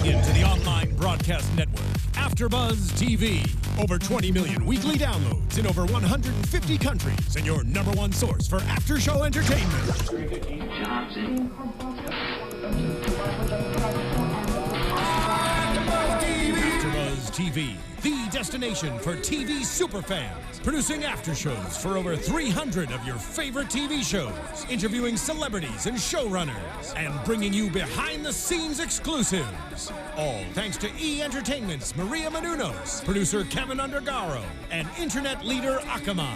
into the online broadcast network, AFTERBUZZ TV. Over 20 million weekly downloads in over 150 countries, and your number one source for after-show entertainment. AFTERBUZZ TV, the destination for TV superfans. Producing after-shows for over 300 of your favorite TV shows. Interviewing celebrities and showrunners. And bringing you behind-the-scenes exclusives. All thanks to E! Entertainment's Maria Menounos, producer Kevin Undergaro, and internet leader Akamai.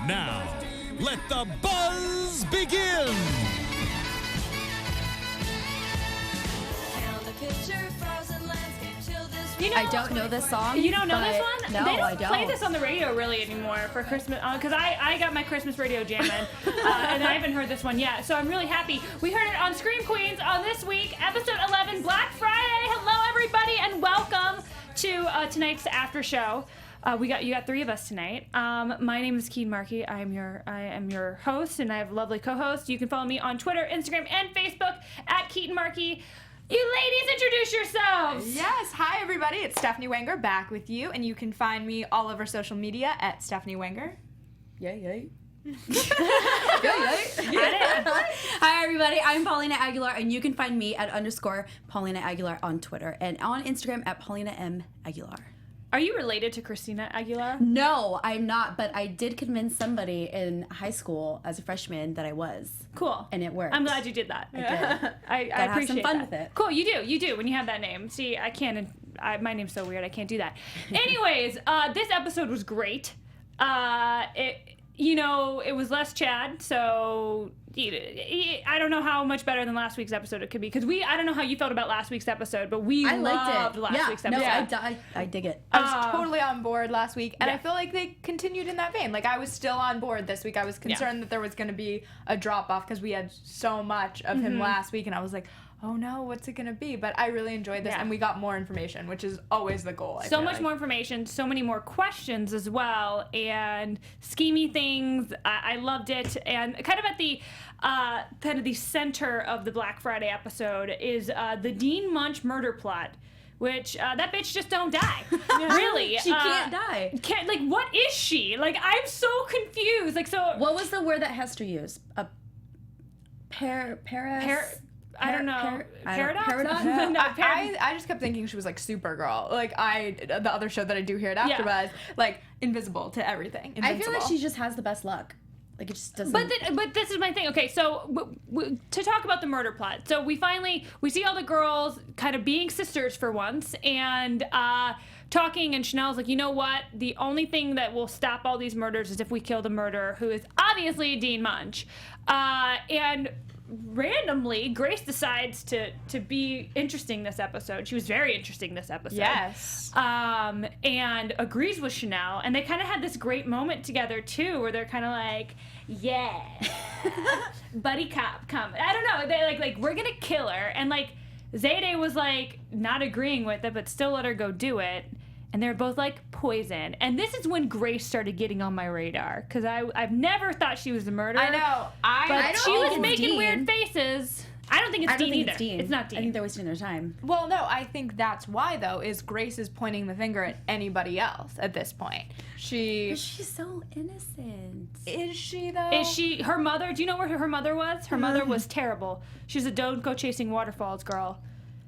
Now, let the buzz begin! You know, I don't know this song. You don't know this one? No, they don't I don't. play this on the radio really anymore for Christmas, because I got my Christmas radio jamming, and I haven't heard this one yet, so I'm really happy. We heard it on Scream Queens on this week, episode 11, Black Friday. Hello, everybody, and welcome to tonight's after show. You got three of us tonight. My name is Keetin Marchi. I am your host, and I have a lovely co-host. You can follow me on Twitter, Instagram, and Facebook at Keetin Marchi. You ladies, introduce yourselves. Yes. Hi, everybody. It's Stephanie Wenger back with you, and you can find me all over social media at Stephanie Wenger. Yay. Hi, everybody. I'm Paulina Aguilar, and you can find me at _Paulina Aguilar on Twitter and on Instagram at Paulina M. Aguilar. Are you related to Christina Aguilar? No, I'm not, but I did convince somebody in high school as a freshman that I was. Cool. And it worked. I'm glad you did that. I did. I appreciate have some fun that. with it. Cool, you do when you have that name. See, I can't, my name's so weird, I can't do that. Anyways, this episode was great. It was less Chad, so I don't know how much better than last week's episode it could be, because I don't know how you felt about last week's episode, but I loved last week's episode. No, I dig it. I was totally on board last week, and I feel like they continued in that vein. Like, I was still on board this week. I was concerned that there was going to be a drop-off because we had so much of him last week, and I was like, oh no, what's it going to be? But I really enjoyed this, and we got more information, which is always the goal. So much more information, so many more questions as well, and schemy things. I loved it. And kind of at the the center of the Black Friday episode is the Dean Munch murder plot, which that bitch just don't die. Really. She can't die. What is she? I'm so confused. What was the word that Hester used? I don't know. Paradox? No, I just kept thinking she was like Supergirl. The other show that I do here at AfterBuzz, invisible to everything. Invincible. I feel like she just has the best luck. It just doesn't. But this is my thing. Okay, so to talk about the murder plot. So we see all the girls kind of being sisters for once, and talking, and Chanel's like, you know what? The only thing that will stop all these murders is if we kill the murderer, who is obviously Dean Munch. And randomly, Grace decides to be interesting this episode. She was very interesting this episode. Yes. And agrees with Chanel, and they kind of had this great moment together too, where they're kind of like, yeah, buddy cop, come. I don't know. They like we're gonna kill her, and Zayde was not agreeing with it, but still let her go do it. And they're both poison. And this is when Grace started getting on my radar, because I've never thought she was the murderer. I know. But she was making weird faces. I don't think it's Dean either. It's not Dean. I think they're wasting their time. Well, no, I think that's why, though, is Grace is pointing the finger at anybody else at this point. But she's so innocent. Is she, though? Is she? Her mother, do you know where her mother was? Her mother was terrible. She's a don't go chasing waterfalls girl.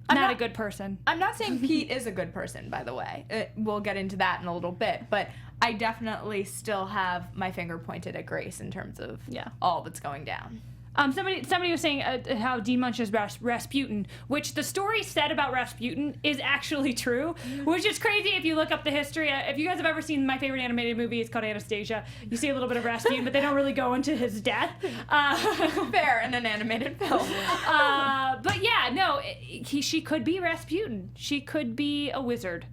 Not a good person. I'm not saying Pete is a good person, by the way. We'll get into that in a little bit, but I definitely still have my finger pointed at Grace in terms of all that's going down. Somebody was saying how Dean Munch is Rasputin, which the story said about Rasputin is actually true, which is crazy if you look up the history. If you guys have ever seen my favorite animated movie, it's called Anastasia. You see a little bit of Rasputin, but they don't really go into his death. Fair in an animated film. But yeah, no, she could be Rasputin. She could be a wizard.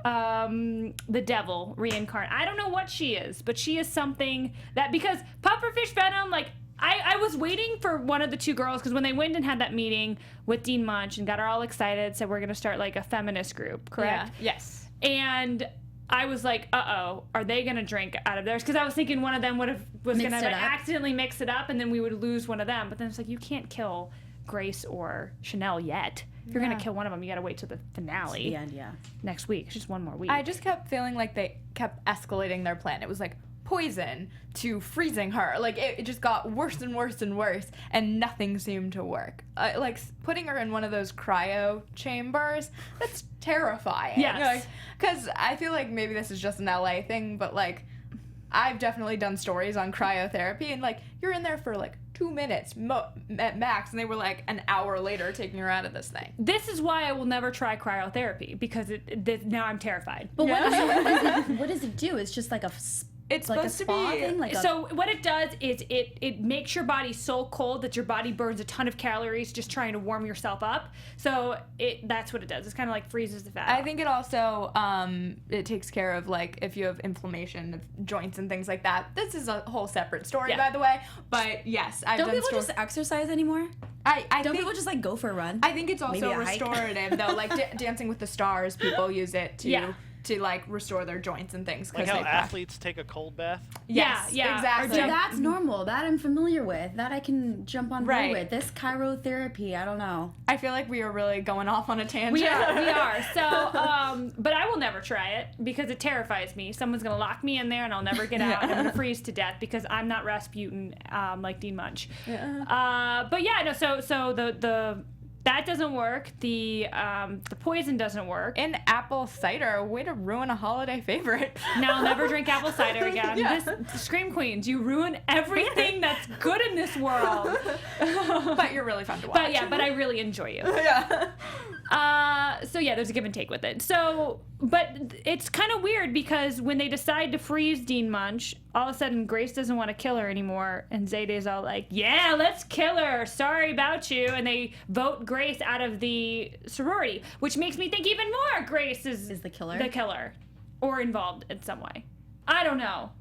The devil reincarnate. I don't know what she is, but she is something that, because pufferfish venom, I was waiting for one of the two girls, because when they went and had that meeting with Dean Munch and got her all excited, said we're going to start a feminist group, correct? Yeah. Yes. And I was like, uh-oh, are they going to drink out of theirs? Because I was thinking one of them was going to accidentally mix it up, and then we would lose one of them. But then it's you can't kill Grace or Chanel yet. If you're gonna kill one of them, you gotta wait till the finale. The end, yeah. Next week. It's just one more week. I just kept feeling like they kept escalating their plan. It was like poison to freezing her. Like it just got worse and worse and worse, and nothing seemed to work. Like putting her in one of those cryo chambers, that's terrifying. Yes. Because I feel like maybe this is just an LA thing, but like I've definitely done stories on cryotherapy, and like you're in there for like 2 minutes at max, and they were like an hour later taking her out of this thing. This is why I will never try cryotherapy, because now I'm terrified. But what does it do? It's just like It's like a supposed to spa be thing? So what it does is it makes your body so cold that your body burns a ton of calories just trying to warm yourself up. So that's what it does. It's kind of like freezes the fat. I think it also it takes care of like if you have inflammation of joints and things like that. This is a whole separate story, by the way. But yes, I've Don't done people just exercise anymore? I Don't think, people just like go for a run? I think it's also Maybe a hike? restorative though. Like Dancing with the Stars, people use it to like restore their joints and things. Like how athletes take a cold bath? Yes, Yeah. exactly. So that's normal. That I'm familiar with. That I can jump on board Right. with. This chirotherapy, I don't know. I feel like we are really going off on a tangent. We are. So, but I will never try it because it terrifies me. Someone's gonna lock me in there and I'll never get out. I'm gonna freeze to death because I'm not Rasputin like Dean Munch. But yeah, no. So the that doesn't work. The poison doesn't work. And apple cider, way to ruin a holiday favorite. Now I'll never drink apple cider again. Yeah. This Scream Queens, you ruin everything that's good in this world. But you're really fun to watch. But I really enjoy you. Yeah. So yeah, there's a give and take with it. So, but it's kind of weird because when they decide to freeze Dean Munch, all of a sudden Grace doesn't want to kill her anymore, and Zayday's all like, "Yeah, let's kill her. Sorry about you," and they vote Grace out of the sorority, which makes me think even more Grace is the killer. the killer, or involved in some way. I don't know.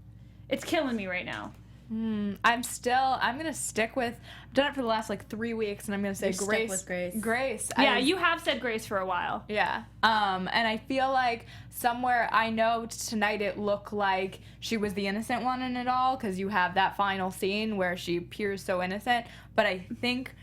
It's killing me right now. I'm gonna stick with, I've done it for the last like 3 weeks, and I'm gonna say You're Grace. stuck with Grace. Grace. Yeah, you have said Grace for a while. Yeah. And I feel like somewhere, I know tonight it looked like she was the innocent one in it all, because you have that final scene where she appears so innocent, but I think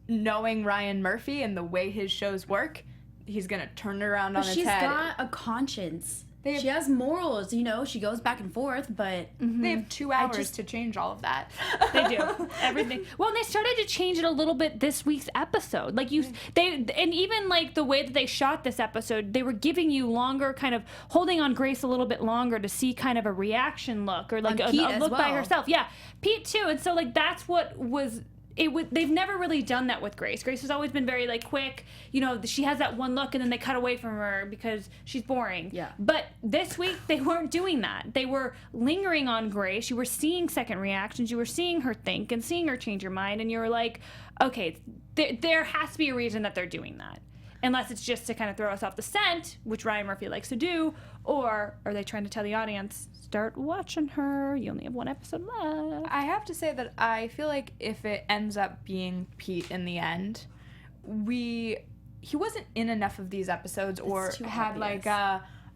knowing Ryan Murphy and the way his shows work, he's gonna turn it around on his She's head. got a conscience. She has morals, you know. She goes back and forth, but They have 2 hours to change all of that. They do everything. Well, and they started to change it a little bit this week's episode. Like and even like the way that they shot this episode, they were giving you longer, kind of holding on Grace a little bit longer to see kind of a reaction look or like a look by herself. Yeah, Pete too. And so like that's what was. They've never really done that with Grace. Grace has always been very like quick. You know, she has that one look and then they cut away from her because she's boring. Yeah. But this week they weren't doing that. They were lingering on Grace. You were seeing second reactions. You were seeing her think and seeing her change her mind. And you were like, okay, there has to be a reason that they're doing that. Unless it's just to kind of throw us off the scent, which Ryan Murphy likes to do, or are they trying to tell the audience, start watching her, you only have one episode left? I have to say that I feel like if it ends up being Pete in the end, he wasn't in enough of these episodes or had like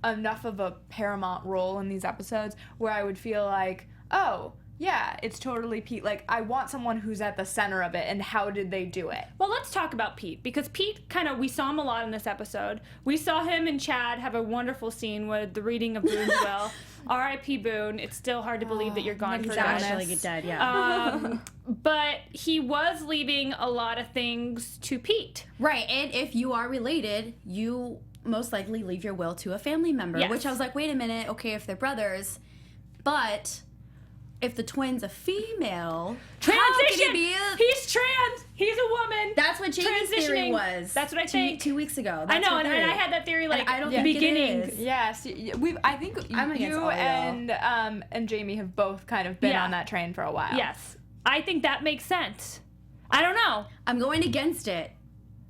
enough of a paramount role in these episodes where I would feel like, oh, yeah, it's totally Pete. Like, I want someone who's at the center of it, and how did they do it? Well, let's talk about Pete, because Pete we saw him a lot in this episode. We saw him and Chad have a wonderful scene with the reading of Boone's will. R.I.P. Boone. It's still hard to believe that you're gone for he's good. actually dead, yeah. But he was leaving a lot of things to Pete. Right, and if you are related, you most likely leave your will to a family member, Yes. which I was like, wait a minute, okay, if they're brothers, but if the twin's a female, Transition! how can he be He's trans! He's a woman! That's what Jamie's theory Transitioning. was. That's what I think. 2 weeks ago. I That's know, her and theory. I had that theory like I don't the think it beginning. is. Yes, I think I'm against you all y'all. and Jamie have both kind of been Yeah. on that train for a while. Yes. I think that makes sense. I don't know. I'm going against it.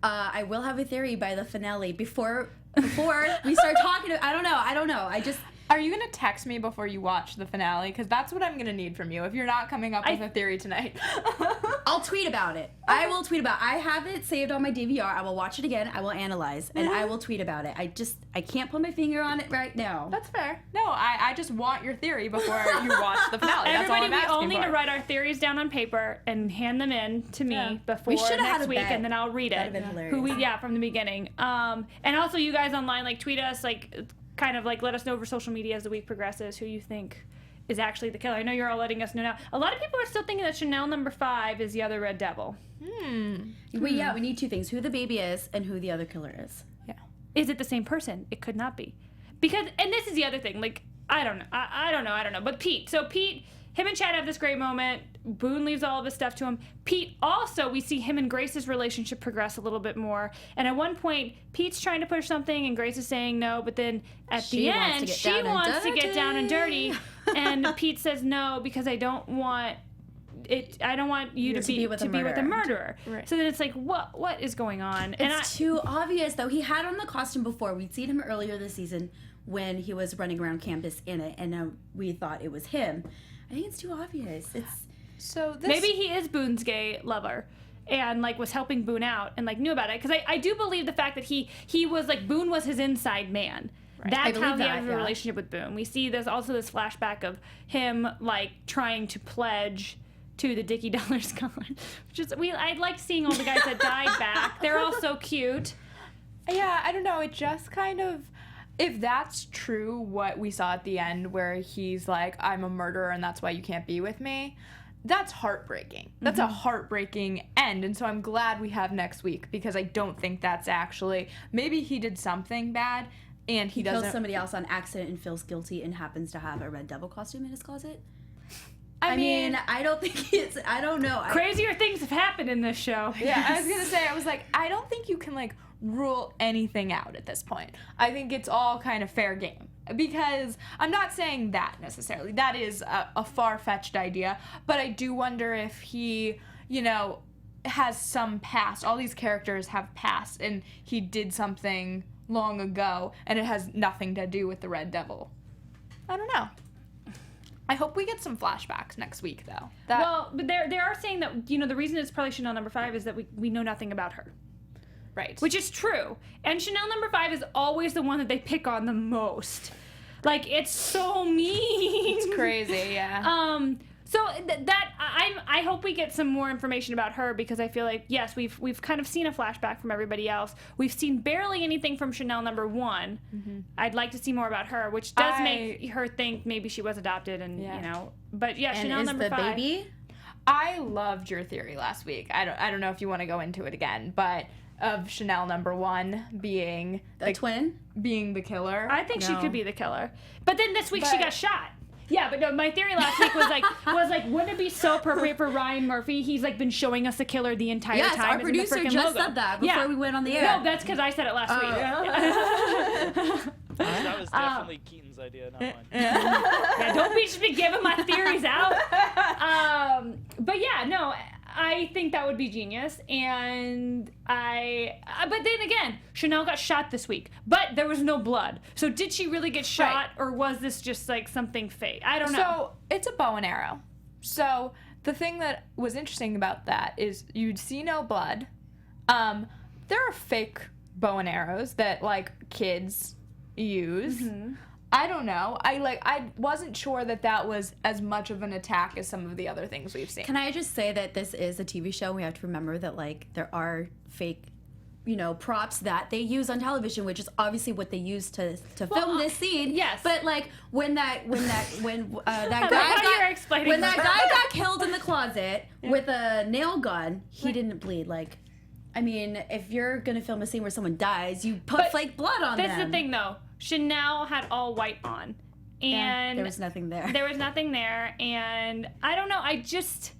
I will have a theory by the finale before we start talking. I don't know. I just. Are you gonna text me before you watch the finale? Because that's what I'm gonna need from you. If you're not coming up with a theory tonight. I'll tweet tweet about it. I will tweet about it. I have it saved on my DVR. I will watch it again. I will analyze, and I will tweet about it. I can't put my finger on it right now. That's fair. No, I just want your theory before you watch the finale. That's all Everybody, I'm we asking all need for. to write our theories down on paper and hand them in to me before We should've had next a week, bet. and then I'll read it. That'd have been hilarious. From the beginning. And also, you guys online, like, tweet us, like, kind of like let us know over social media as the week progresses who you think is actually the killer. I know you're all letting us know now. A lot of people are still thinking that Chanel number 5 is the other Red Devil. We need 2 things: who the baby is and who the other killer is. Yeah. Is it the same person? It could not be. Because, and this is the other thing, like, I don't know. I don't know. But Pete, him and Chad have this great moment. Boone leaves all of his stuff to him. Pete also, we see him and Grace's relationship progress a little bit more. And at one point, Pete's trying to push something and Grace is saying no, but then at the end, she wants to get down and dirty. And Pete says no because I don't want you to be with a murderer. Right. So then it's like, what is going on? It's too obvious, though. He had on the costume before. We'd seen him earlier this season when he was running around campus in it, and we thought it was him. I think it's too obvious. Maybe he is Boone's gay lover and like was helping Boone out and like knew about it, because I do believe the fact that he was like, Boone was his inside man. Right. That's how he has a relationship with Boone. We see there's also this flashback of him like trying to pledge to the Dickie Dollar Scholar. I like seeing all the guys that died back. They're all so cute. Yeah, I don't know. It just kind of, if that's true, what we saw at the end where he's like, I'm a murderer and that's why you can't be with me, that's heartbreaking. That's a heartbreaking end. And so I'm glad we have next week, because I don't think that's actually, maybe he did something bad and he doesn't. Kills somebody else on accident and feels guilty and happens to have a Red Devil costume in his closet. I mean, I don't think I don't know. Crazier things have happened in this show. Yeah, I was going to say, I was like, I don't think you can, like, rule anything out at this point. I think it's all kind of fair game. Because I'm not saying that necessarily. That is a far-fetched idea. But I do wonder if he, has some past. All these characters have past, and he did something long ago, and it has nothing to do with the Red Devil. I don't know. I hope we get some flashbacks next week, though. But they are saying that, the reason it's probably Chanel number 5 is that we know nothing about her. Right. Which is true. And Chanel number 5 is always the one that they pick on the most. Like, it's so mean. It's crazy, yeah. So I hope we get some more information about her, because I feel like, yes, we've kind of seen a flashback from everybody else. We've seen barely anything from Chanel number 1. Mm-hmm. I'd like to see more about her, which does make her think maybe she was adopted, and But yeah, and Chanel is number the 5. Baby? I loved your theory last week. I don't know if you want to go into it again, but of Chanel number 1 being the twin, being the killer. I think she could be the killer. But then this week she got shot. Yeah, but no, my theory last week was like, wouldn't it be so appropriate for Ryan Murphy? He's like been showing us the killer the entire time. Yes, our producer just said that before we went on the air. No, that's because I said it last week. That was definitely Keaton's idea, not mine. Yeah, don't just be giving my theories out. But yeah, no, I think that would be genius. And but then again, Chanel got shot this week, but there was no blood. So did she really get shot, or was this just like something fake? I don't know. So it's a bow and arrow. So the thing that was interesting about that is you'd see no blood. There are fake bow and arrows that like kids use. Mm-hmm. I don't know. I wasn't sure that was as much of an attack as some of the other things we've seen. Can I just say that this is a TV show? We have to remember that like there are fake, props that they use on television, which is obviously what they use to film this scene. Yes. But like when that guy got killed in the closet with a nail gun, he didn't bleed. Like, I mean, if you're gonna film a scene where someone dies, you put fake blood on them. That's the thing, though. Chanel had all white on, and there was nothing there. There was nothing there, and I don't know. I just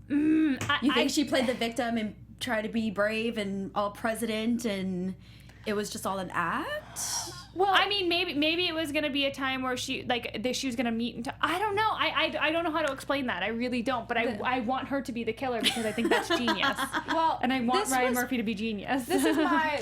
you think she played the victim and tried to be brave and all president, and it was just all an act? Well, I mean, maybe it was gonna be a time where she was gonna meet. I don't know. I don't know how to explain that. I really don't. But I want her to be the killer because I think that's genius. Well, and I want Ryan Murphy to be genius. This is my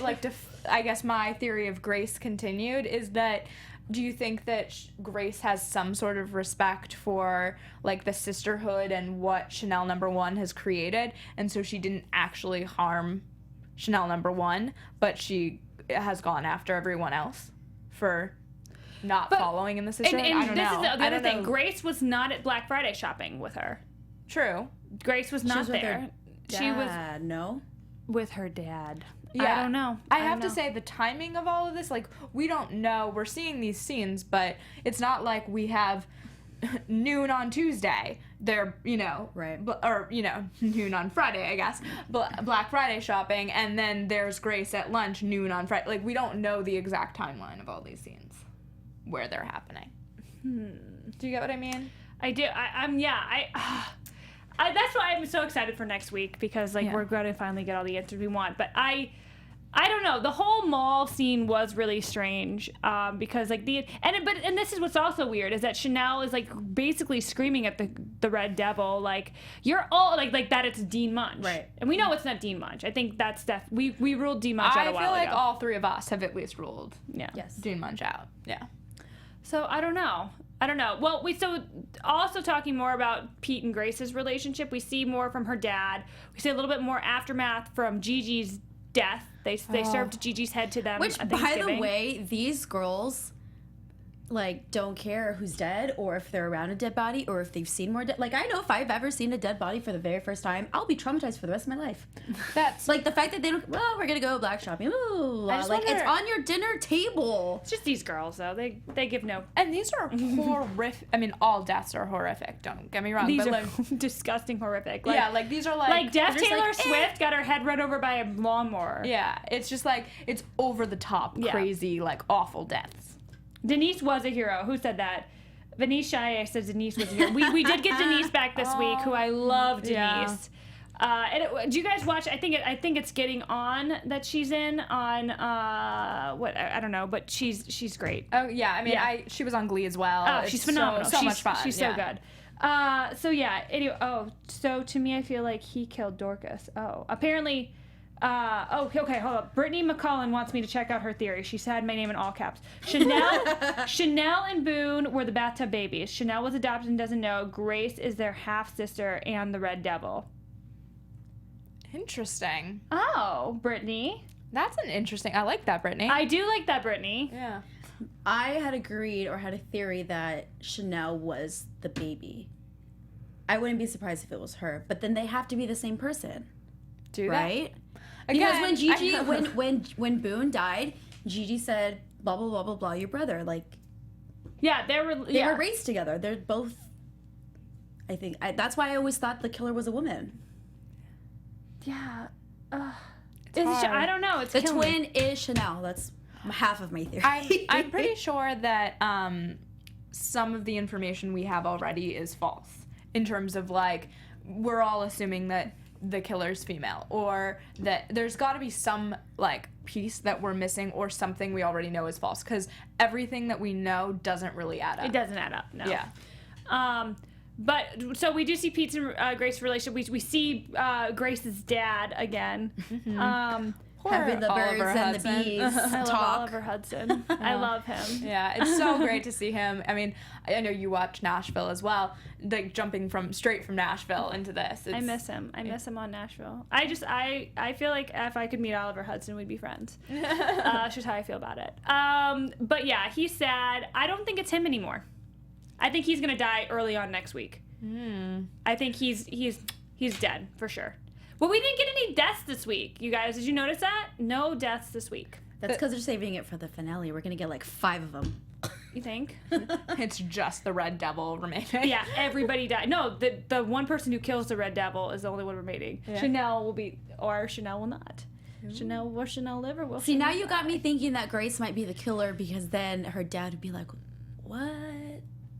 I guess my theory of Grace continued is that do you think that Grace has some sort of respect for like the sisterhood and what Chanel #1 has created, and so she didn't actually harm Chanel #1, but she has gone after everyone else for not following in the sisterhood? And I don't this know. is the other thing. know. Grace was not at Black Friday shopping with her. True. Grace was not there. She was no. with her dad. Yeah. I don't know. I have to say the timing of all of this, like, we don't know. We're seeing these scenes, but it's not like we have noon on Tuesday. They're, Right. Or, noon on Friday, I guess. Black Friday shopping, and then there's Grace at lunch, noon on Friday. Like, we don't know the exact timeline of all these scenes, where they're happening. Do you get what I mean? I do. That's why I'm so excited for next week, because we're going to finally get all the answers we want. But I don't know. The whole mall scene was really strange, because and this is what's also weird, is that Chanel is basically screaming at the Red Devil, like, you're all like that. It's Dean Munch, right? And we know it's not Dean Munch. I think that's we ruled Dean Munch out a while ago. I feel like all three of us have at least ruled Yes. Dean Munch out. Yeah. So I don't know. Well, also talking more about Pete and Grace's relationship, we see more from her dad. We see a little bit more aftermath from Gigi's death. They served Gigi's head to them. Which, at by the Thanksgiving. way, these girls don't care who's dead, or if they're around a dead body, or if they've seen more dead. I know if I've ever seen a dead body for the very first time, I'll be traumatized for the rest of my life. That's the fact that they don't. Well, we're gonna go black shopping. Ooh, I just it's wonder- on your dinner table. It's just these girls, though. They give no. And these are horrific. I mean, all deaths are horrific. Don't get me wrong. These but are disgusting, horrific. these are Deaf they're just Taylor like, Swift got her head run over by a lawnmower. Yeah, it's just it's over the top, crazy, awful deaths. Denise was a hero. Who said that? Venice Chaillet says Denise was a hero. We did get Denise back this week, who I love Denise. Yeah. Do you guys watch? I think it's getting on that she's in on what I don't know, but she's great. Oh yeah, I mean, she was on Glee as well. Oh, It's she's phenomenal. So much fun. She's so good. Anyway, so to me, I feel like he killed Dorcas. Oh, apparently. Okay, hold up. Brittany McCullen wants me to check out her theory. She said my name in all caps. Chanel and Boone were the bathtub babies. Chanel was adopted and doesn't know. Grace is their half-sister and the Red Devil. Interesting. Oh, Brittany. That's an interesting. I like that, Brittany. I do like that, Brittany. Yeah. I had agreed or had a theory that Chanel was the baby. I wouldn't be surprised if it was her, but then they have to be the same person, Do right? Again, Because when Gigi, when Boone died, Gigi said, blah blah blah blah blah, your brother. Yeah, they were raised together. They're both. I think that's why I always thought the killer was a woman. Yeah. I don't know. It's The killing twin me. is Chanel. That's half of my theory. I'm pretty sure that some of the information we have already is false, in terms of we're all assuming that the killer's female, or that there's got to be some piece that we're missing, or something we already know is false, because everything that we know doesn't really add up. It doesn't add up. No. Yeah. But so we do see Pete's and Grace's relationship. We see Grace's dad again. Having the birds Oliver and Hudson. the bees I love talk. Oliver Hudson. I love him. Yeah, it's so great to see him. I mean, I know you watch Nashville as well. Jumping straight from Nashville into this. I miss him. I miss him on Nashville. I feel like if I could meet Oliver Hudson, we'd be friends. That's just how I feel about it. But yeah, he's sad. I don't think it's him anymore. I think he's gonna die early on next week. I think he's dead for sure. Well, we didn't get any deaths this week, you guys. Did you notice that? No deaths this week. That's because they're saving it for the finale. We're gonna get 5 of them. You think? It's just the Red Devil remaining. Yeah, everybody died. No, the one person who kills the Red Devil is the only one remaining. Yeah. Chanel will be, or Chanel will not. Chanel live or will See, Chanel now you die? got me thinking that Grace might be the killer, because then her dad would be like, "What?"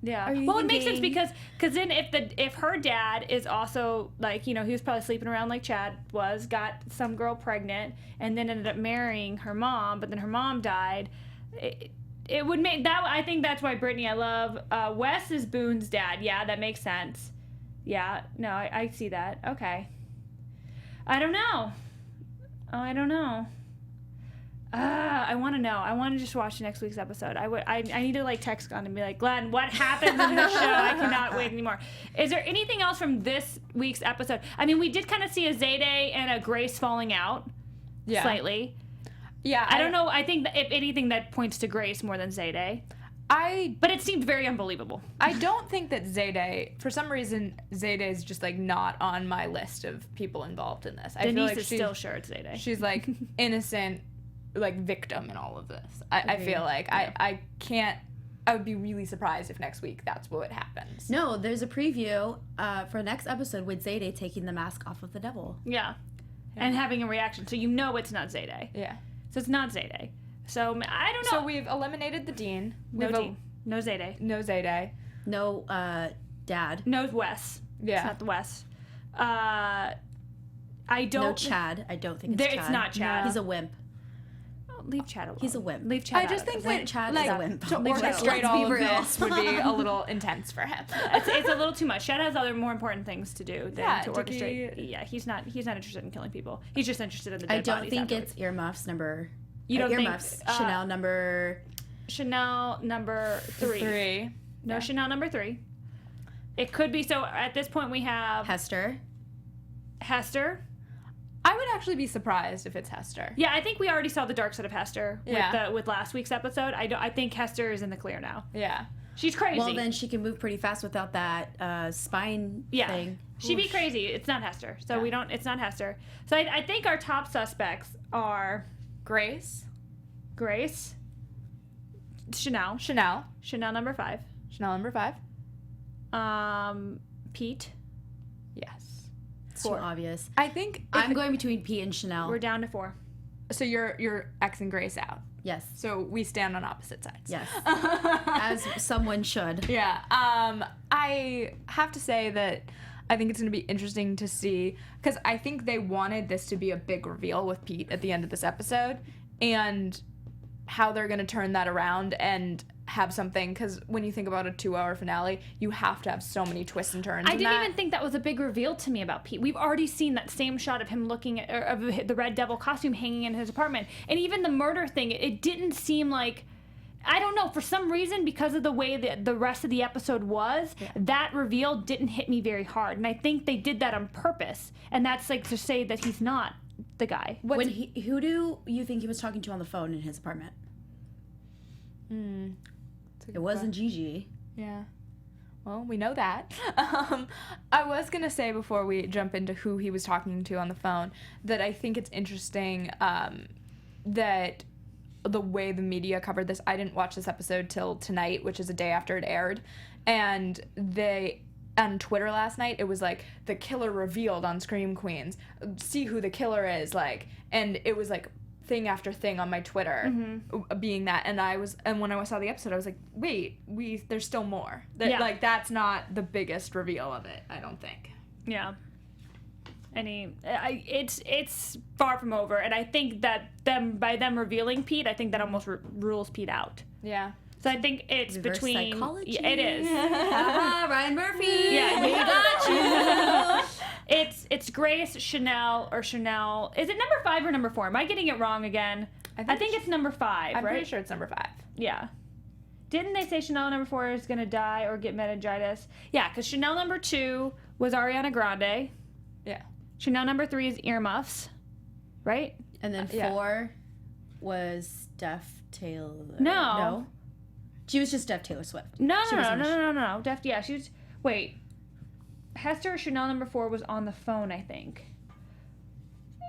Yeah. Are you Well, it makes sense thinking- because then if her dad is also he was probably sleeping around like Chad was, got some girl pregnant, and then ended up marrying her mom, but then her mom died. It would make that. I think that's why Brittany. I love Wes is Boone's dad. Yeah, that makes sense. Yeah. No, I see that. Okay. I don't know. I want to know. I want to just watch next week's episode. I need to like text Glenn and be like, Glenn, what happens in this show? I cannot wait anymore. Is there anything else from this week's episode? I mean, we did kind of see a Zayday and a Grace falling out slightly. Yeah. I don't know. I think that if anything, that points to Grace more than Zayday. But it seemed very unbelievable. I don't think that Zayday, for some reason, Zayday is just like not on my list of people involved in this. I Denise feel like is still sure it's Zayday. She's like innocent, like victim in all of this. I feel like I can't. I would be really surprised if next week that's what happens. No, there's a preview for next episode with Zayday taking the mask off of the devil. Yeah. And having a reaction, so you know it's not Zayday. Yeah. So it's not Zayday. So I don't know. So we've eliminated the dean. No dean. No Zayday. No Zayday. No dad. No Wes. Yeah. It's not the Wes. I don't. No Chad. I don't think it's Chad. It's not Chad. He's a wimp. Oh, leave Chad alone. He's a wimp. Leave Chad. I just think that Chad like, is a wimp. to orchestrate all of this would be a little intense for him. It's a little too much. Chad has other more important things to do than to orchestrate. He... Yeah, he's not interested in killing people. He's just interested in the dead I don't bodies think afterwards. it's earmuffs number. You don't earmuffs, think Chanel number 3. No, Chanel number 3. It could be. So at this point we have Hester. I would actually be surprised if it's Hester. Yeah, I think we already saw the dark side of Hester with last week's episode. I think Hester is in the clear now. Yeah. She's crazy. Well, then she can move pretty fast without that spine thing. She'd be crazy. It's not Hester. So it's not Hester. So I think our top suspects are Grace, Chanel number 5, Pete. Yes. It's too obvious. I think I'm going between Pete and Chanel. We're down to 4. So you're X and Grace out. Yes. So we stand on opposite sides. Yes. As someone should. Yeah. I have to say that I think it's going to be interesting to see, because I think they wanted this to be a big reveal with Pete at the end of this episode, and how they're going to turn that around and have something, because when you think about a 2-hour finale, you have to have so many twists and turns. I didn't even think that was a big reveal to me about Pete. We've already seen that same shot of him looking at of the Red Devil costume hanging in his apartment, and even the murder thing. It didn't seem like, I don't know, for some reason, because of the way that the rest of the episode was, that reveal didn't hit me very hard, and I think they did that on purpose, and that's like to say that he's not the guy. Who do you think he was talking to on the phone in his apartment? It wasn't Gigi. Yeah. Well, we know that. I was going to say before we jump into who he was talking to on the phone that I think it's interesting that the way the media covered this. I didn't watch this episode till tonight, which is a day after it aired. And they, on Twitter last night, it was like, the killer revealed on Scream Queens. See who the killer is, like. And it was like thing after thing on my Twitter being that, and when I saw the episode I was like, wait, there's still more. Like, that's not the biggest reveal of it, I don't think. Yeah. It's far from over, and I think that by them revealing Pete, I think that almost rules Pete out. Yeah. So I think it's Reverse between psychology. Yeah, it is. Ryan Murphy. Yeah, you got you. It's Grace, Chanel, or Chanel. Is it number 5 or number 4? Am I getting it wrong again? I think it's number 5, I'm right? pretty sure it's number 5. Yeah. Didn't they say Chanel number 4 is going to die or get meningitis? Yeah, because Chanel number 2 was Ariana Grande. Yeah. Chanel number 3 is earmuffs, right? And then 4 was Steph Taylor. No. She was just Steph Taylor Swift. No. She was. Wait. Hester Chanel number 4 was on the phone, I think.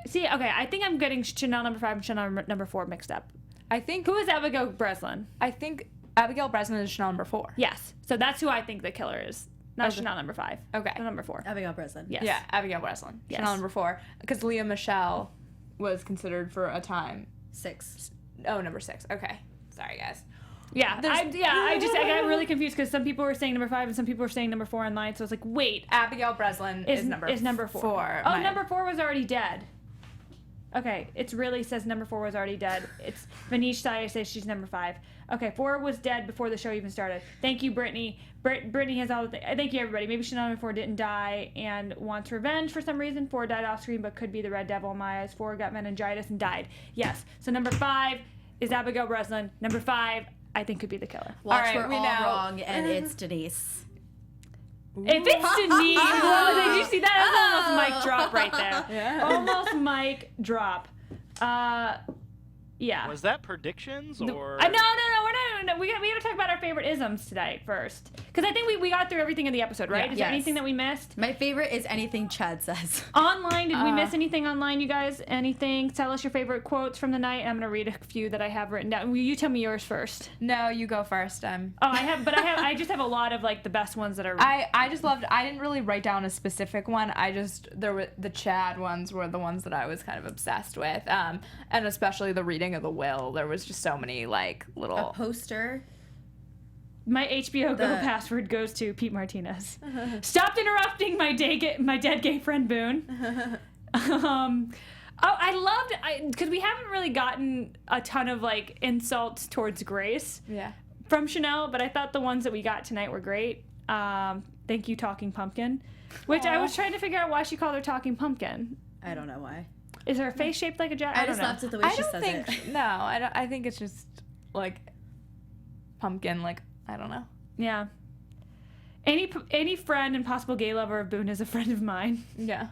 See, okay, I think I'm getting Chanel number 5 and Chanel number 4 mixed up. I think. Who is Abigail Breslin? I think Abigail Breslin is Chanel number 4. Yes. So that's who I think the killer is. Not Chanel number 5. Okay. Chanel number 4. Abigail Breslin. Yes. Yeah, Abigail Breslin. Yes. Chanel number 4. Because Leah Michelle was considered for a time. 6. Oh, number 6. Okay. Sorry, guys. Yeah, I got really confused because some people were saying number 5 and some people were saying number 4 online. So I was like, wait, Abigail Breslin is number 4. Oh, number 4 was already dead. Okay, it's really says number 4 was already dead. It's Vanish Saya says she's number 5. Okay, 4 was dead before the show even started. Thank you, Brittany. Brittany has all the things. Thank you, everybody. Maybe Chanel number 4 didn't die and wants revenge for some reason. 4 died off screen, but could be the Red Devil in my eyes. 4 got meningitis and died. Yes. So number 5 is Abigail Breslin. Number 5, I think, could be the killer. Watch, All right, we're all wrong, and it's Denise. If it's Denise, well, did you see that? That's almost mic drop right there. Yeah. Almost mic drop. Yeah. Was that predictions or? No, we're not. We got to talk about our favorite isms tonight first, because I think we got through everything in the episode, right? Yeah. Is there Yes. anything that we missed? My favorite is anything Chad says. Online, did we miss anything online, you guys? Anything? Tell us your favorite quotes from the night. I'm gonna read a few that I have written down. Will you tell me yours first? No, you go first. I just have a lot of like the best ones that are. I just loved. I didn't really write down a specific one. There were the Chad ones were the ones that I was kind of obsessed with, and especially the reading of the will. There was just so many like little A poster. My HBO Go password goes to Pete Martinez. Stopped interrupting my dead gay friend Boone. I loved because we haven't really gotten a ton of like insults towards Grace from Chanel, but I thought the ones that we got tonight were great. Thank you, Talking Pumpkin, which I was trying to figure out why she called her Talking Pumpkin. I don't know why. Is her face shaped like a jet? I just laughed at the way she says it. No, I think it's just like pumpkin. Like I don't know. Yeah. Any friend and possible gay lover of Boone is a friend of mine. Yeah.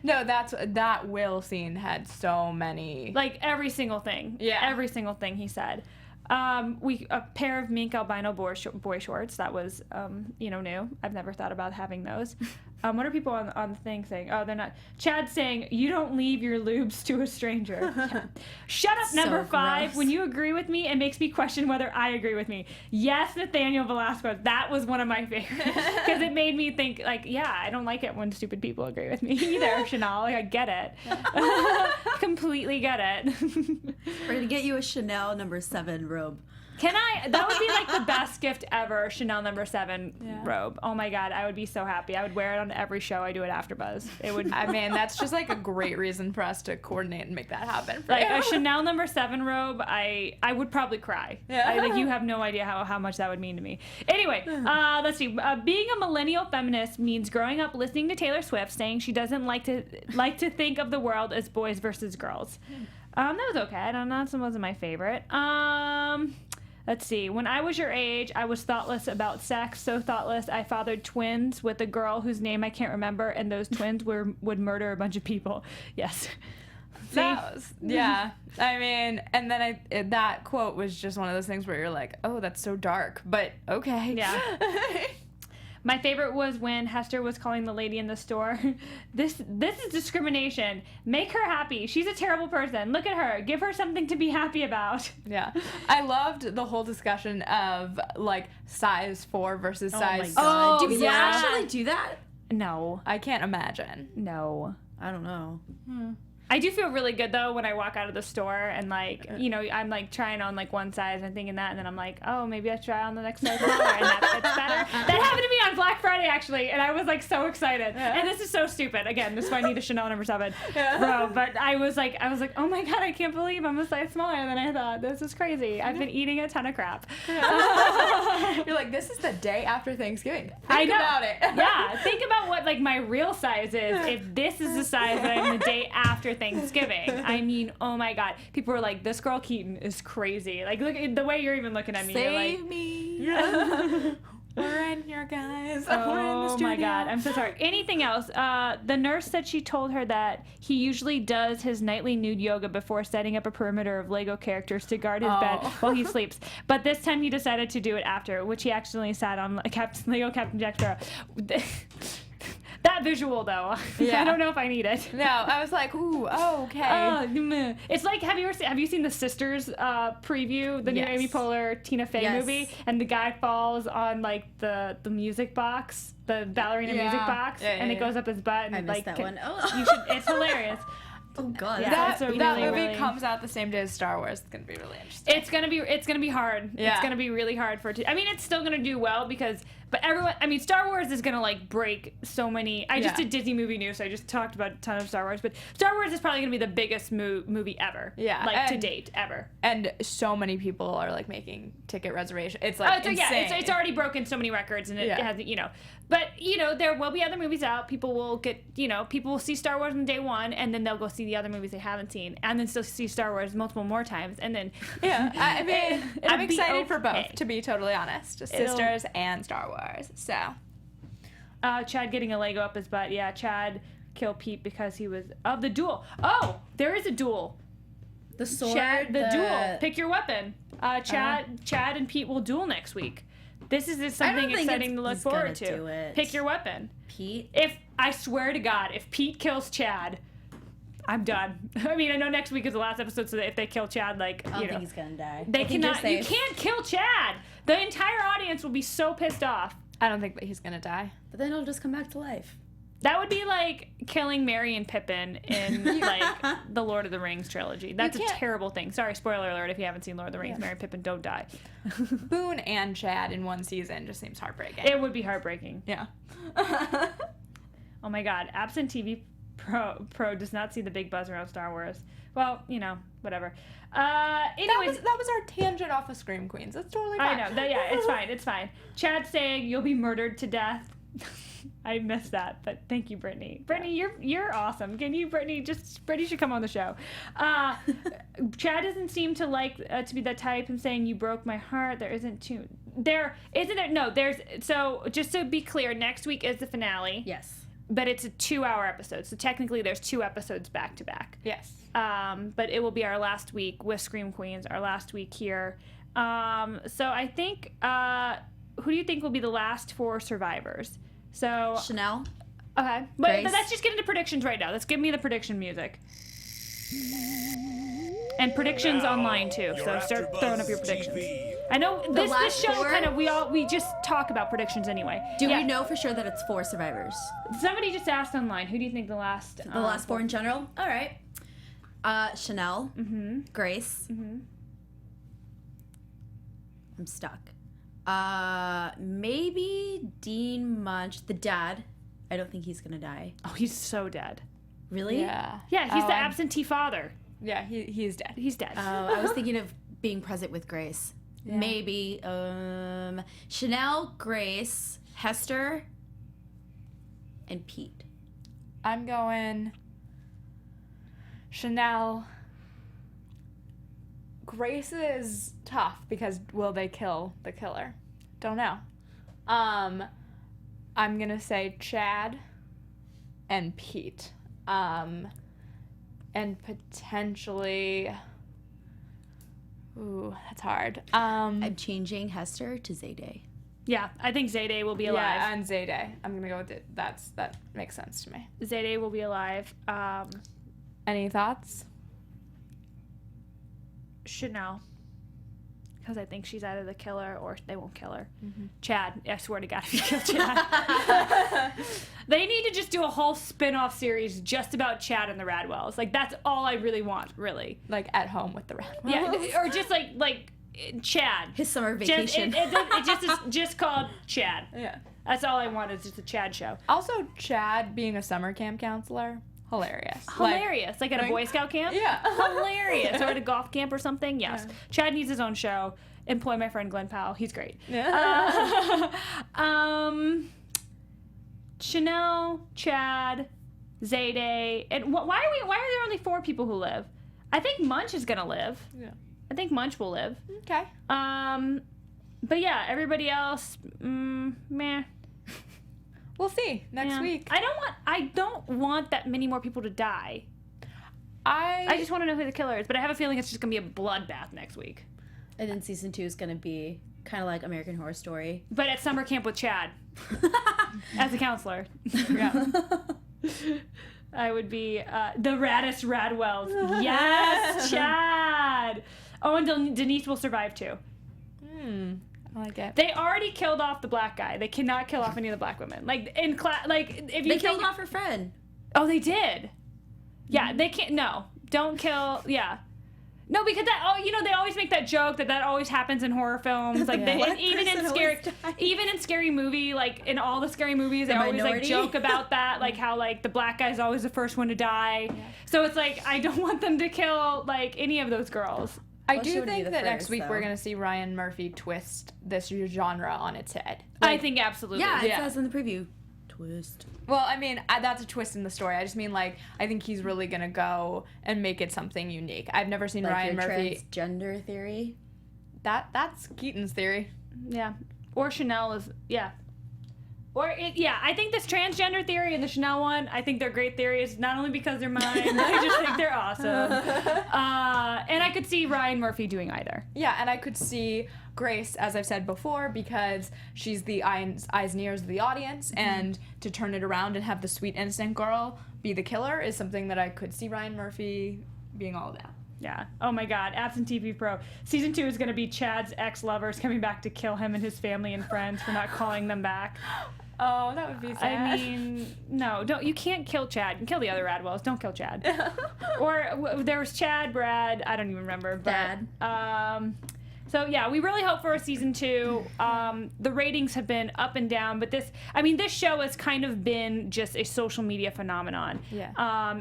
No, that will scene had so many. Like every single thing. Yeah. Every single thing he said. A pair of mink albino boy shorts. That was, new. I've never thought about having those. What are people on the thing saying? Oh, they're not. Chad saying, you don't leave your lubes to a stranger. Shut up, number 5. gross. When you agree with me, it makes me question whether I agree with me. Yes, Nathaniel Velasquez. That was one of my favorites. Because it made me think, like, yeah, I don't like it when stupid people agree with me either, Chanel. Like, I get it. Completely get it. We're going to get you a Chanel number 7 robe. Can I? That would be like the best gift ever, Chanel number 7 robe. Oh my God, I would be so happy. I would wear it on every show I do at AFTERBUZZ. It would. I mean, that's just like a great reason for us to coordinate and make that happen. Like a Chanel number 7 robe, I would probably cry. Yeah. Like you have no idea how much that would mean to me. Anyway, let's see. Being a millennial feminist means growing up listening to Taylor Swift, saying she doesn't like to think of the world as boys versus girls. That was okay. That wasn't my favorite. Let's see. When I was your age, I was thoughtless about sex. So thoughtless, I fathered twins with a girl whose name I can't remember, and those twins would murder a bunch of people. Yes. Yeah. I mean, and then that quote was just one of those things where you're like, oh, that's so dark, but okay. Yeah. My favorite was when Hester was calling the lady in the store, this is discrimination. Make her happy. She's a terrible person. Look at her. Give her something to be happy about. Yeah. I loved the whole discussion of like size 4 versus size 6. God. Do people yeah. actually do that? No. I can't imagine. No. I don't know. I do feel really good though when I walk out of the store and like, I'm like trying on like one size and thinking that, and then I'm like, oh, maybe I try on the next size smaller and that fits better. That happened to me on Black Friday actually, and I was like so excited. Yeah. And this is so stupid. Again, this is why I need a Chanel number 7. Bro, but I was like, oh my God, I can't believe I'm a size smaller than I thought. This is crazy. I've been eating a ton of crap. You're like, this is the day after Thanksgiving. I know. About it. Yeah, think about what like my real size is if this is the size that I'm the day after Thanksgiving. I mean, oh my God. People were like, this girl Keetin is crazy. Like, look at the way you're even looking at me. Save you're like, me. Yeah. We're in here, guys. We're in the oh studio. my God. I'm so sorry. Anything else? The nurse said she told her that he usually does his nightly nude yoga before setting up a perimeter of Lego characters to guard his bed while he sleeps. But this time he decided to do it after, which he accidentally sat on Lego Captain Jack Sparrow. That visual though, I don't know if I need it. No, I was like, ooh, oh, okay. It's like, have you seen the Sisters preview, the new Amy Poehler Tina Fey movie, and the guy falls on like the music box, the ballerina music box, and it goes up his butt, and I like missed that one. Oh. you should. It's hilarious. Oh God. Yeah. That Really, movie really- comes out the same day as Star Wars. It's gonna be really interesting. It's gonna be hard. Yeah. It's gonna be really hard for it to. I mean, it's still gonna do well because But everyone, I mean, Star Wars is gonna like break so many. I just Yeah. did Disney movie news, so I just talked about a ton of Star Wars. But Star Wars is probably gonna be the biggest movie ever. Yeah, like to and- date ever. And so many people are like making ticket reservations. It's like So insane. yeah, it's already broken so many records, and it Yeah. hasn't, But there will be other movies out. People will people will see Star Wars on day one, and then they'll go see the other movies they haven't seen, and then still see Star Wars multiple more times, and then Yeah, I mean, It'll I'm be excited for okay. both, to be totally honest. Sisters and Star Wars. So, Chad getting a Lego up his butt. Yeah, Chad killed Pete because he was of the duel. Oh, there is a duel. The sword. Chad, the duel. Pick your weapon. Chad and Pete will duel next week. This is something think exciting to look he's forward gonna do to. it. Pick your weapon. Pete. If I swear to God, if Pete kills Chad, I'm done. I mean, I know next week is the last episode, so that if they kill Chad, like I don't think he's gonna die. they I think you're cannot. You safe. can't kill Chad. The entire audience will be so pissed off. I don't think that he's gonna die. But then he'll just come back to life. That would be like killing Merry and Pippin in like the Lord of the Rings trilogy. That's a can't- terrible thing. Sorry, spoiler alert if you haven't seen Lord of the Rings. Merry and Pippin don't die. Boone and Chad in one season just seems heartbreaking. It would be heartbreaking. Yeah. Oh my God, absent TV Pro does not see the big buzz around Star Wars. Well, whatever. Anyways, that was our tangent off of Scream Queens. That's totally fine. I know. It's fine. It's fine. Chad saying you'll be murdered to death. I missed that, but thank you, Brittany. Brittany, you're awesome. Can you, Brittany? Brittany should come on the show. Chad doesn't seem to like to be that type. I'm saying you broke my heart. There isn't too. There isn't there. No, there's. So just to be clear, next week is the finale. Yes. But it's a 2-hour episode, so technically there's 2 episodes back to back. Yes. But it will be our last week with Scream Queens, our last week here. So I think, who do you think will be the last 4 survivors? So Chanel. okay, but Grace. let's just get into predictions right now. Let's give me the prediction music. And predictions online too. So start throwing up your predictions. I know this last show 4? kind of we just talk about predictions anyway. Do Yeah. we know for sure that it's 4 survivors? Somebody just asked online. Who do you think the last? The last 4 in general? All right. Chanel. Mm-hmm. Grace. Mm-hmm. I'm stuck. Maybe Dean Munch, the dad. I don't think he's gonna die. Oh, he's so dead. Really? Yeah. Yeah, he's Oh, the I'm- absentee father. Yeah, he's dead. He's dead. I was thinking of being present with Grace. Yeah. Maybe Chanel, Grace, Hester, and Pete. I'm going Chanel. Grace is tough because will they kill the killer? Don't know. I'm gonna say Chad and Pete. And potentially. Ooh, that's hard. I'm changing Hester to Zayday. Yeah, I think Zayday will be alive. Yeah, and Zayday. I'm gonna go with it. That makes sense to me. Zayday will be alive. Any thoughts? Chanel. Because I think she's either the killer or they won't kill her. Mm-hmm. Chad, I swear to God, if you kill Chad. They need to just do a whole spin-off series just about Chad and the Radwells. Like, that's all I really want, really. Like at home with the rat. Yeah, or just like Chad. His summer Just, vacation. it just is just called Chad. Yeah. That's all I want is just a Chad show. Also, Chad being a summer camp counselor, hilarious. Hilarious. Like at a Boy Scout camp? Yeah. Hilarious. Or at a golf camp or something? Yes. Yeah. Chad needs his own show. Employ my friend Glenn Powell. He's great. Yeah. Chanel, Chad, Zayday, and why are there only 4 people who live? I think Munch is gonna live. Yeah. I think Munch will live. Okay. But yeah, everybody else, meh. We'll see next Yeah. week. I don't want that many more people to die. I I just want to know who the killer is, but I have a feeling it's just gonna be a bloodbath next week. And then season 2 is gonna be kind of like American Horror Story. But at summer camp with Chad as a counselor. yeah. I would be the raddest Radwells. Yes, Chad. Oh, and Denise will survive too. I like it. They already killed off the black guy. They cannot kill off any of the black women. Like in class, like if you They killed think- off her friend. Oh, they did. Yeah, they can't. No, don't kill. Yeah, No, because they always make that joke that always happens in horror films. Like even in scary movie, like in all the scary movies, they always like joke about that, like how like the black guy's always the first one to die. Yeah. So it's like I don't want them to kill like any of those girls. I do think that next week we're gonna see Ryan Murphy twist this genre on its head. Like, I think absolutely. Yeah, it says in the preview. Twist. Well, I mean, that's a twist in the story. I just mean, like, I think he's really gonna go and make it something unique. I've never seen Ryan Murphy. Transgender theory. That's Keaton's theory. Yeah. Or Chanel is I think this transgender theory and the Chanel one, I think they're great theories, not only because they're mine, I just think they're awesome. And I could see Ryan Murphy doing either. Yeah, and I could see Grace, as I've said before, because she's the eyes and ears of the audience, and to turn it around and have the sweet, innocent girl be the killer is something that I could see Ryan Murphy being all about. Yeah. Oh my God. Absent TV Pro. Season 2 is going to be Chad's ex-lovers coming back to kill him and his family and friends for not calling them back. Oh, that would be sad. I mean, no, don't. You can't kill Chad. You can kill the other Radwells. Don't kill Chad. Or there was Chad, Brad. I don't even remember. But, Dad. So yeah, we really hope for a season 2. The ratings have been up and down, but this show has kind of been just a social media phenomenon. Yeah.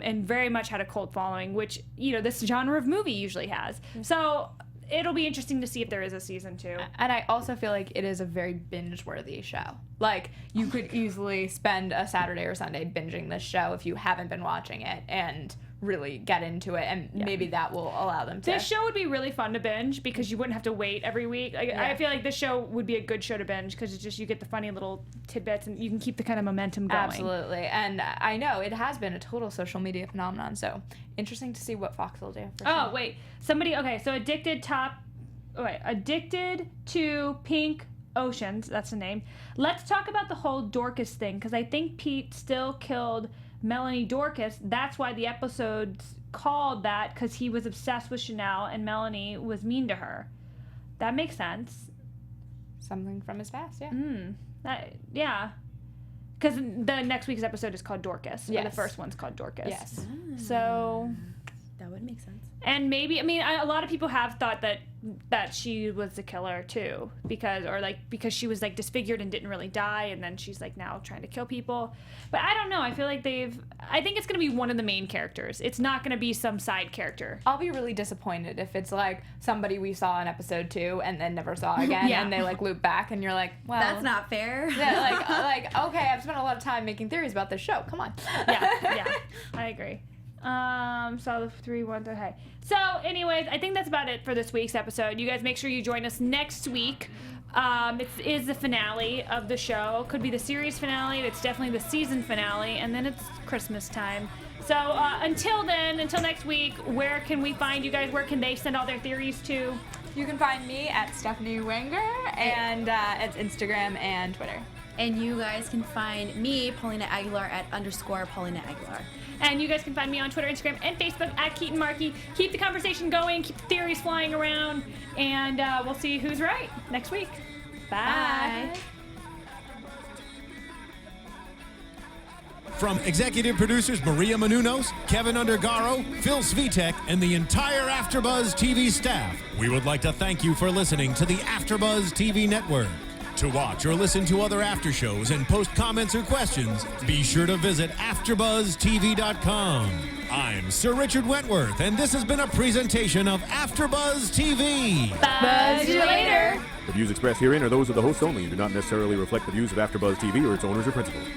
And very much had a cult following, which this genre of movie usually has. So it'll be interesting to see if there is a season 2. And I also feel like it is a very binge-worthy show. Like, you could easily spend a Saturday or Sunday binging this show if you haven't been watching it and really get into it, and maybe that will allow them to. This show would be really fun to binge because you wouldn't have to wait every week. I feel like this show would be a good show to binge because it's just you get the funny little tidbits and you can keep the kind of momentum going. Absolutely. And I know it has been a total social media phenomenon, so interesting to see what Fox will do. Oh, wait. So Addicted to Pink Oceans, that's the name. Let's talk about the whole Dorcas thing because I think Pete still killed Melanie Dorcas. That's why the episode's called that, because he was obsessed with Chanel and Melanie was mean to her. That makes sense. Something from his past, yeah. Yeah. Because the next week's episode is called Dorcas. Yes. Or the first one's called Dorcas. Yes. So that would make sense. And maybe, a lot of people have thought that she was the killer too, because she was like disfigured and didn't really die, and then she's like now trying to kill people. But I don't know. I feel like I think it's gonna be one of the main characters. It's not gonna be some side character. I'll be really disappointed if it's like somebody we saw in episode 2 and then never saw again, and they like loop back, and you're like, well, that's not fair. Yeah, like okay, I've spent a lot of time making theories about this show. Come on. Yeah, I agree. So the 3 1 okay. So anyways, I think that's about it for this week's episode. You guys make sure you join us next week. It is the finale of the show. Could be the series finale. It's definitely the season finale, and then it's Christmas time. So until next week, where can we find you guys? Where can they send all their theories to? You can find me at Stephanie Wenger and at Instagram and Twitter. And you guys can find me, Paulina Aguilar, at _Paulina Aguilar. And you guys can find me on Twitter, Instagram, and Facebook at Keetin Marchi. Keep the conversation going, keep the theories flying around, and we'll see who's right next week. Bye. From executive producers Maria Menounos, Kevin Undergaro, Phil Svitek, and the entire AfterBuzz TV staff, we would like to thank you for listening to the AfterBuzz TV network. To watch or listen to other after shows and post comments or questions, be sure to visit AfterBuzzTV.com. I'm Sir Richard Wentworth, and this has been a presentation of AfterBuzz TV. Buzz you later. The views expressed herein are those of the hosts only and do not necessarily reflect the views of AfterBuzz TV or its owners or principals.